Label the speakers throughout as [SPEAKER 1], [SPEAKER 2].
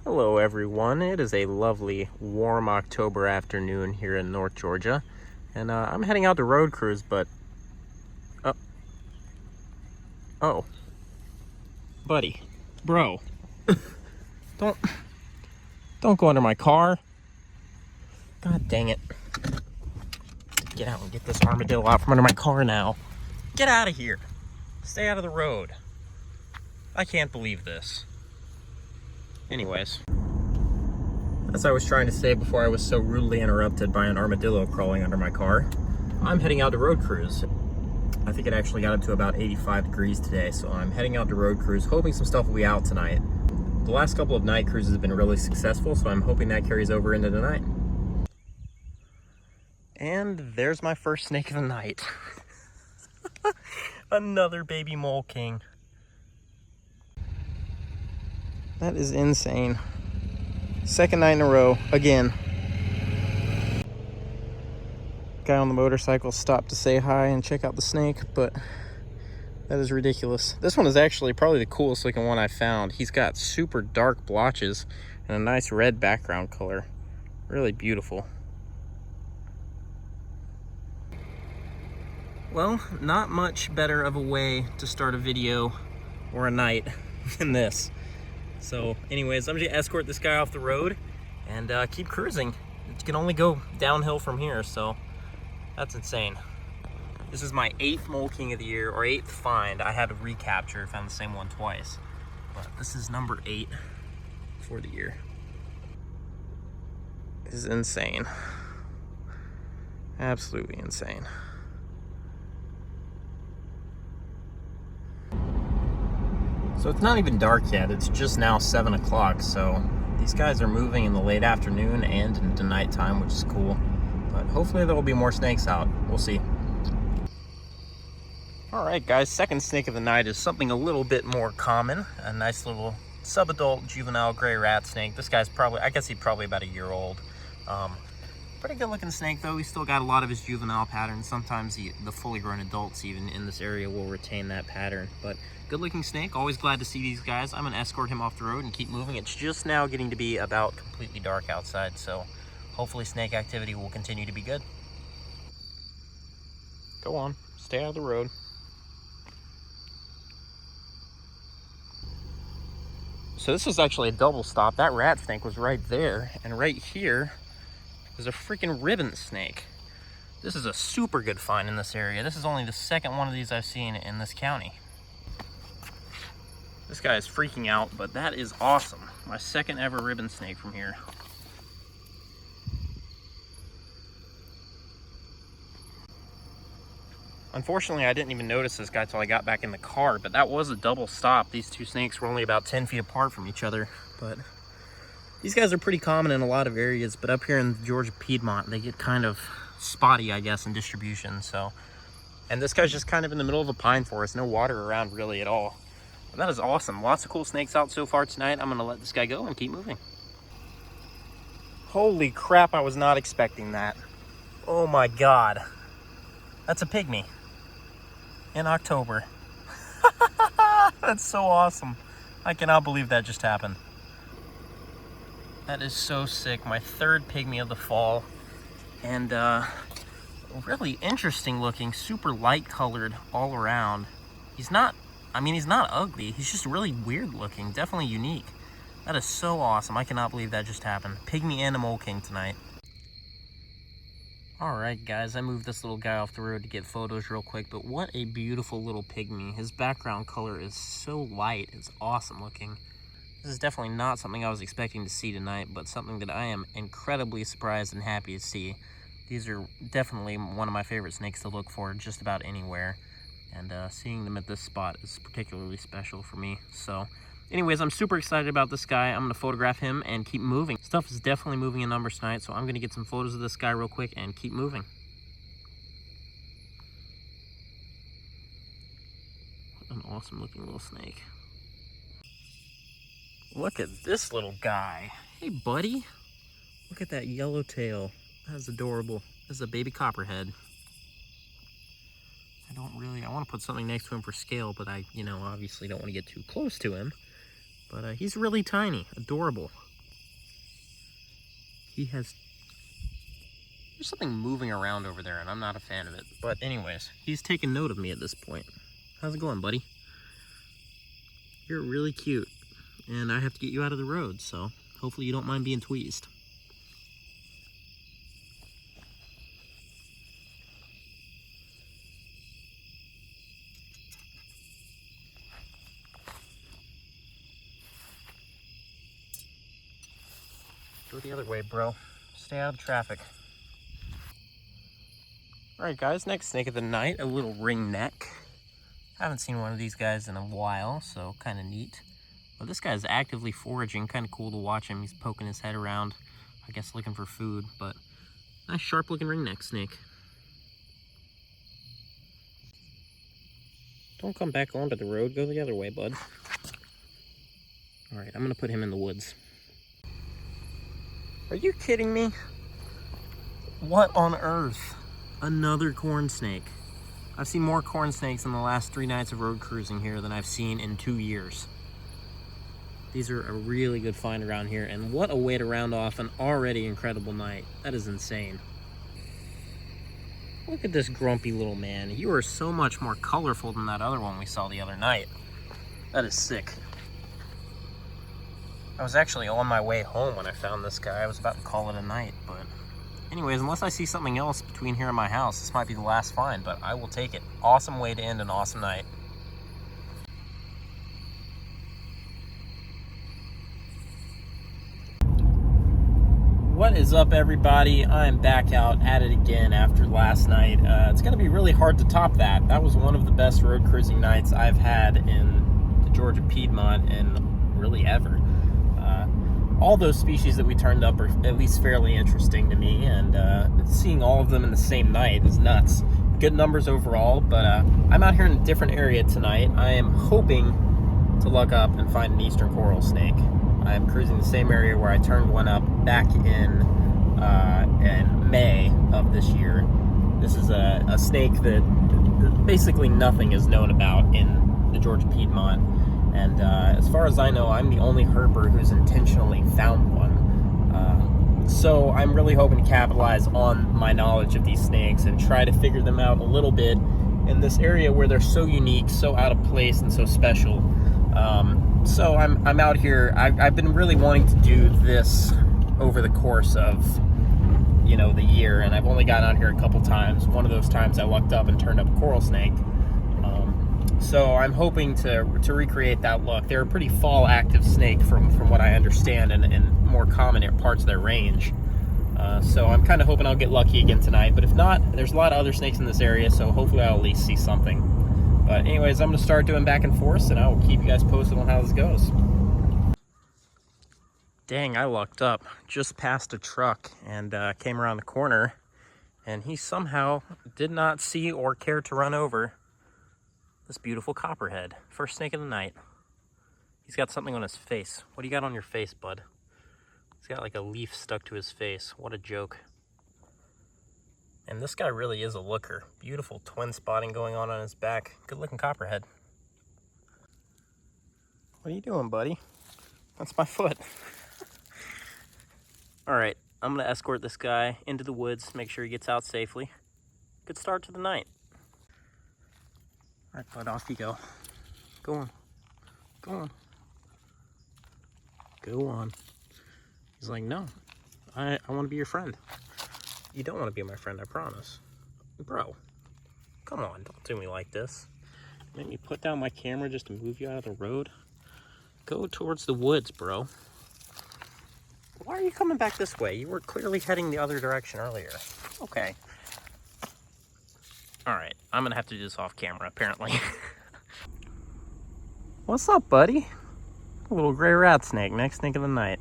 [SPEAKER 1] Hello everyone, it is a lovely warm October afternoon here in North Georgia, and I'm heading out to road cruise, but oh buddy, bro, don't go under my car. God dang it. Get out and get this armadillo out from under my car now. Get out of here. Stay out of the road. I can't believe this. Anyways, as I was trying to say before I was so rudely interrupted by an armadillo crawling under my car, I'm heading out to road cruise. I think it actually got up to about 85 degrees today, so I'm heading out to road cruise, hoping some stuff will be out tonight. The last couple of night cruises have been really successful, so I'm hoping that carries over into tonight. And there's my first snake of the night. Another baby mole king. That is insane. Second night in a row, again. Guy on the motorcycle stopped to say hi and check out the snake, but that is ridiculous. This one is actually probably the coolest looking one I found. He's got super dark blotches and a nice red background color. Really beautiful. Well, not much better of a way to start a video or a night than this. So anyways, I'm gonna escort this guy off the road and keep cruising. It can only go downhill from here, so that's insane. This is my 8th mole king of the year, or 8th find. I had to recapture, found the same one twice. But this is number 8 for the year. This is insane. Absolutely insane. So it's not even dark yet, it's just now 7 o'clock, so these guys are moving in the late afternoon and into nighttime, which is cool. But hopefully there will be more snakes out. We'll see. Alright guys, second snake of the night is something a little bit more common. A nice little subadult juvenile gray rat snake. This guy's probably, I guess he's probably about a year old. Pretty good looking snake though. He's still got a lot of his juvenile patterns. Sometimes the fully grown adults even in this area will retain that pattern. But good looking snake, always glad to see these guys. I'm gonna escort him off the road and keep moving. It's just now getting to be about completely dark outside, so hopefully snake activity will continue to be good. Go on, stay out of the road. So this was actually a double stop. That rat snake was right there, and right here is a freaking ribbon snake. This is a super good find in this area. This is only the second one of these I've seen in this county. This guy is freaking out, but that is awesome. My second ever ribbon snake from here. Unfortunately, I didn't even notice this guy till I got back in the car, but that was a double stop. These two snakes were only about 10 feet apart from each other, but these guys are pretty common in a lot of areas, but up here in Georgia Piedmont, they get kind of spotty, I guess, in distribution, so. And this guy's just kind of in the middle of a pine forest, no water around really at all. But that is awesome. Lots of cool snakes out so far tonight. I'm gonna let this guy go and keep moving. Holy crap, I was not expecting that. Oh my God. That's a pygmy in October. That's so awesome. I cannot believe that just happened. That is so sick. My third pygmy of the fall. And really interesting looking, super light colored all around. He's not ugly. He's just really weird looking, definitely unique. That is so awesome. I cannot believe that just happened. Pygmy and a mole king tonight. Alright guys, I moved this little guy off the road to get photos real quick, but what a beautiful little pygmy. His background color is so light, it's awesome looking. This is definitely not something I was expecting to see tonight, but something that I am incredibly surprised and happy to see. These are definitely one of my favorite snakes to look for just about anywhere. And seeing them at this spot is particularly special for me. So anyways, I'm super excited about this guy. I'm going to photograph him and keep moving. Stuff is definitely moving in numbers tonight, so I'm going to get some photos of this guy real quick and keep moving. What an awesome looking little snake. Look at this little guy. Hey, buddy. Look at that yellow tail. That's adorable. This is a baby copperhead. I want to put something next to him for scale, but I, obviously don't want to get too close to him. But he's really tiny, adorable. There's something moving around over there, and I'm not a fan of it. But anyways, he's taking note of me at this point. How's it going, buddy? You're really cute, and I have to get you out of the road, so hopefully you don't mind being tweezed. Go the other way, bro. Stay out of traffic. Alright guys, next snake of the night, a little ringneck. Haven't seen one of these guys in a while, so kind of neat. But this guy's actively foraging, kind of cool to watch him. He's poking his head around, I guess looking for food, but nice sharp looking ringneck snake. Don't come back onto the road, go the other way, bud. Alright, I'm gonna put him in the woods. Are you kidding me? What on earth? Another corn snake. I've seen more corn snakes in the last 3 nights of road cruising here than I've seen in 2 years. These are a really good find around here, and what a way to round off an already incredible night. That is insane. Look at this grumpy little man. You are so much more colorful than that other one we saw the other night. That is sick. I was actually on my way home when I found this guy. I was about to call it a night, but anyways, unless I see something else between here and my house, this might be the last find, but I will take it. Awesome way to end an awesome night. What is up, everybody? I'm back out at it again after last night. It's going to be really hard to top that. That was one of the best road cruising nights I've had in the Georgia Piedmont and really ever. All those species that we turned up are at least fairly interesting to me, and seeing all of them in the same night is nuts. Good numbers overall, but I'm out here in a different area tonight. I am hoping to luck up and find an eastern coral snake. I am cruising the same area where I turned one up back in May of this year. This is a snake that basically nothing is known about in the Georgia Piedmont. And as far as I know, I'm the only herper who's intentionally found one. So I'm really hoping to capitalize on my knowledge of these snakes and try to figure them out a little bit in this area where they're so unique, so out of place, and so special. So I'm out here. I've been really wanting to do this over the course of, the year, and I've only gotten out here a couple times. One of those times I lucked up and turned up a coral snake. So I'm hoping to recreate that look. They're a pretty fall active snake from what I understand, and more common in parts of their range. So I'm kind of hoping I'll get lucky again tonight, but if not, there's a lot of other snakes in this area, so hopefully I'll at least see something. But anyways, I'm going to start doing back and forth, and I will keep you guys posted on how this goes. Dang, I lucked up. Just passed a truck and came around the corner, and he somehow did not see or care to run over this beautiful copperhead. First snake of the night. He's got something on his face. What do you got on your face, bud? He's got like a leaf stuck to his face. What a joke. And this guy really is a looker. Beautiful twin spotting going on his back. Good looking copperhead. What are you doing, buddy? That's my foot. All right, I'm gonna escort this guy into the woods, make sure he gets out safely. Good start to the night. All right, bud, off you go. Go on. Go on. Go on. He's like, no, I want to be your friend. You don't want to be my friend, I promise. Bro, come on, don't do me like this. Make me put down my camera just to move you out of the road. Go towards the woods, bro. Why are you coming back this way? You were clearly heading the other direction earlier. Okay. All right, I'm gonna have to do this off camera, apparently. What's up, buddy? A little gray rat snake, next snake of the night.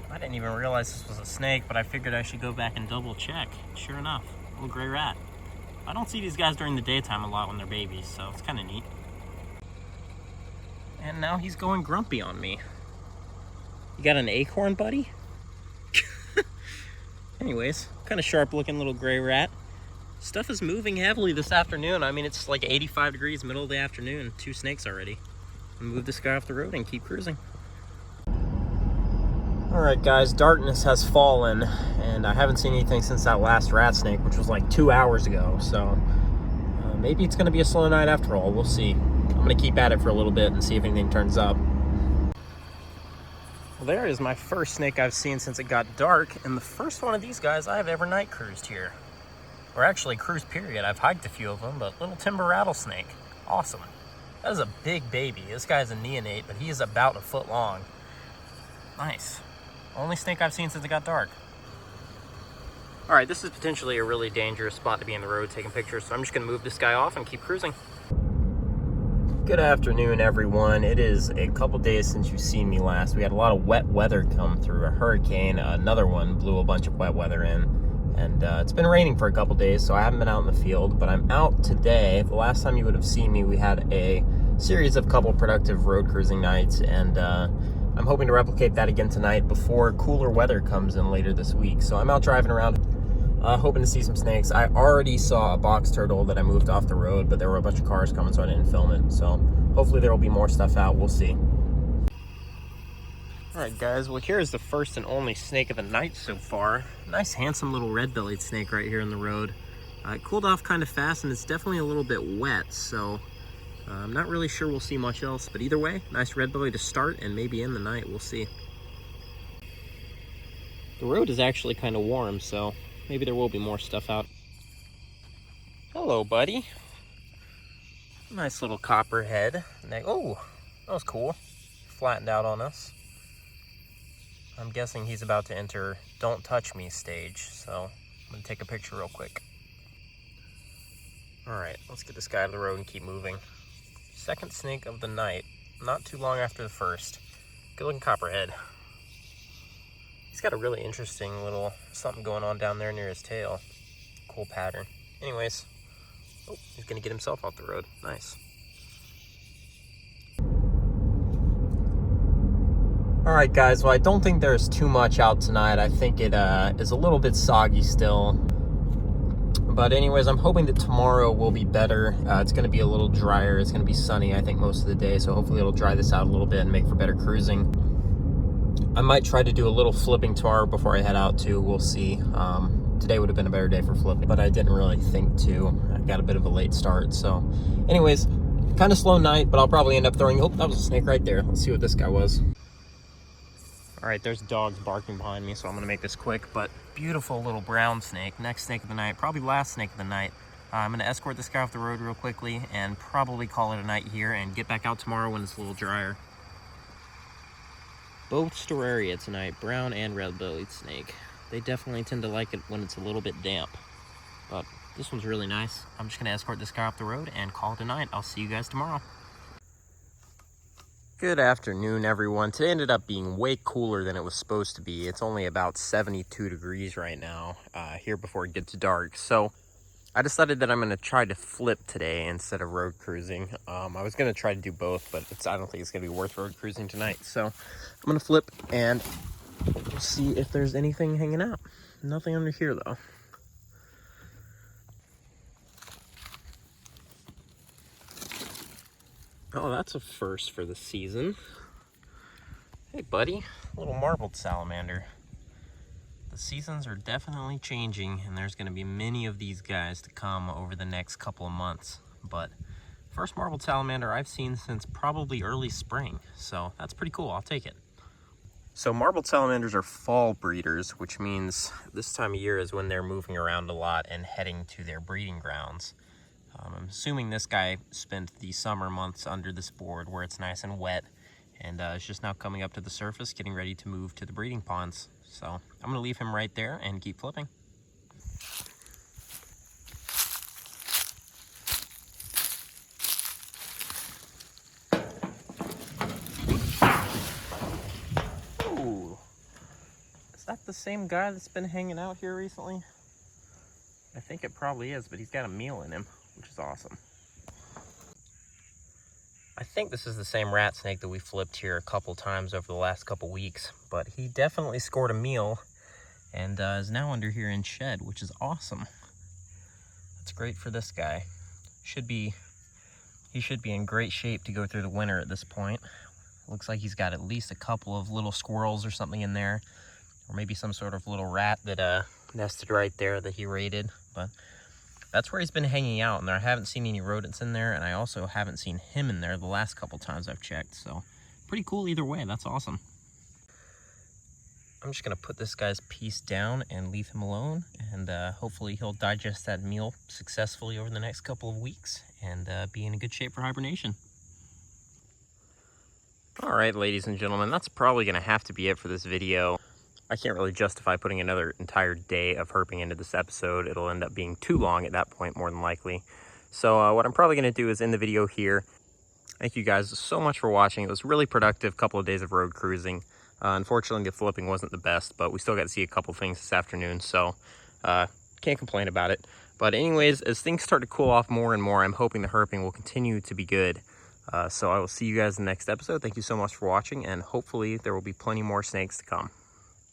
[SPEAKER 1] I didn't even realize this was a snake, but I figured I should go back and double check. Sure enough, a little gray rat. I don't see these guys during the daytime a lot when they're babies, so it's kind of neat. And now he's going grumpy on me. You got an acorn, buddy? Anyways, kind of sharp looking little gray rat. Stuff is moving heavily this afternoon. I mean, it's like 85 degrees, middle of the afternoon. 2 snakes already. I'll move this guy off the road and keep cruising. Alright guys, darkness has fallen, and I haven't seen anything since that last rat snake, which was like 2 hours ago, so maybe it's going to be a slow night after all. We'll see. I'm going to keep at it for a little bit and see if anything turns up. Well, there is my first snake I've seen since it got dark, and the first one of these guys I've ever night cruised here. Or actually cruised period. I've hiked a few of them, but little timber rattlesnake. Awesome. That is a big baby. This guy's a neonate, but he is about a foot long. Nice. Only snake I've seen since it got dark. Alright, this is potentially a really dangerous spot to be in the road taking pictures, so I'm just going to move this guy off and keep cruising. Good afternoon, everyone. It is a couple days since you've seen me last. We had a lot of wet weather come through. A hurricane, another one blew a bunch of wet weather in. And it's been raining for a couple days, so I haven't been out in the field, but I'm out today. The last time you would have seen me, we had a series of couple productive road cruising nights, and I'm hoping to replicate that again tonight before cooler weather comes in later this week. So I'm out driving around, hoping to see some snakes. I already saw a box turtle that I moved off the road, but there were a bunch of cars coming, so I didn't film it. So hopefully there will be more stuff out. We'll see. Alright guys, well here's the first and only snake of the night so far. Nice handsome little red-bellied snake right here in the road. It cooled off kind of fast and it's definitely a little bit wet, so I'm not really sure we'll see much else, but either way, nice red belly to start and maybe in the night, we'll see. The road is actually kind of warm, so maybe there will be more stuff out. Hello, buddy. Nice little copperhead. Oh, that was cool. Flattened out on us. I'm guessing he's about to enter don't touch me stage, so I'm gonna take a picture real quick. Alright, let's get this guy out of the road and keep moving. Second snake of the night, not too long after the first. Good looking copperhead. He's got a really interesting little something going on down there near his tail. Cool pattern. Anyways, oh, he's gonna get himself off the road. Nice. Alright guys, well I don't think there's too much out tonight. I think it is a little bit soggy still. But anyways, I'm hoping that tomorrow will be better. It's going to be a little drier. It's going to be sunny, I think, most of the day. So hopefully it'll dry this out a little bit and make for better cruising. I might try to do a little flipping tomorrow before I head out too. We'll see. Today would have been a better day for flipping, but I didn't really think to. I got a bit of a late start. So anyways, kind of slow night, but I'll probably end up throwing... Oh, that was a snake right there. Let's see what this guy was. All right, there's dogs barking behind me, so I'm gonna make this quick, but beautiful little brown snake. Next snake of the night, probably last snake of the night. I'm gonna escort this guy off the road real quickly and probably call it a night here and get back out tomorrow when it's a little drier. Both Storaria tonight, brown and red-bellied snake. They definitely tend to like it when it's a little bit damp, but this one's really nice. I'm just gonna escort this guy off the road and call it a night. I'll see you guys tomorrow. Good afternoon, everyone. Today ended up being way cooler than it was supposed to be. It's only about 72 degrees right now here before it gets dark. So I decided that I'm going to try to flip today instead of road cruising. I was going to try to do both, but I don't think it's going to be worth road cruising tonight. So I'm going to flip and we'll see if there's anything hanging out. Nothing under here, though. Oh, that's a first for the season. Hey, buddy. Little marbled salamander. The seasons are definitely changing, and there's going to be many of these guys to come over the next couple of months. But first marbled salamander I've seen since probably early spring, so that's pretty cool. I'll take it. So marbled salamanders are fall breeders, which means this time of year is when they're moving around a lot and heading to their breeding grounds. I'm assuming this guy spent the summer months under this board where it's nice and wet, and it's just now coming up to the surface, getting ready to move to the breeding ponds. So I'm going to leave him right there and keep flipping. Ooh. Is that the same guy that's been hanging out here recently? I think it probably is, but he's got a meal in him, which is awesome. I think this is the same rat snake that we flipped here a couple times over the last couple weeks, but he definitely scored a meal and is now under here in shed, which is awesome. That's great for this guy. He should be in great shape to go through the winter at this point. Looks like he's got at least a couple of little squirrels or something in there, or maybe some sort of little rat that nested right there that he raided. But that's where he's been hanging out in there. I haven't seen any rodents in there, and I also haven't seen him in there the last couple times I've checked. So pretty cool either way. That's awesome. I'm just gonna put this guy's piece down and leave him alone, and hopefully he'll digest that meal successfully over the next couple of weeks and be in a good shape for hibernation. All right, ladies and gentlemen, that's probably gonna have to be it for this video. I can't really justify putting another entire day of herping into this episode. It'll end up being too long at that point, more than likely. So what I'm probably gonna do is end the video here. Thank you guys so much for watching. It was a really productive couple of days of road cruising. Unfortunately, the flipping wasn't the best, but we still got to see a couple things this afternoon, so can't complain about it. But anyways, as things start to cool off more and more, I'm hoping the herping will continue to be good. So I will see you guys in the next episode. Thank you so much for watching, and hopefully there will be plenty more snakes to come.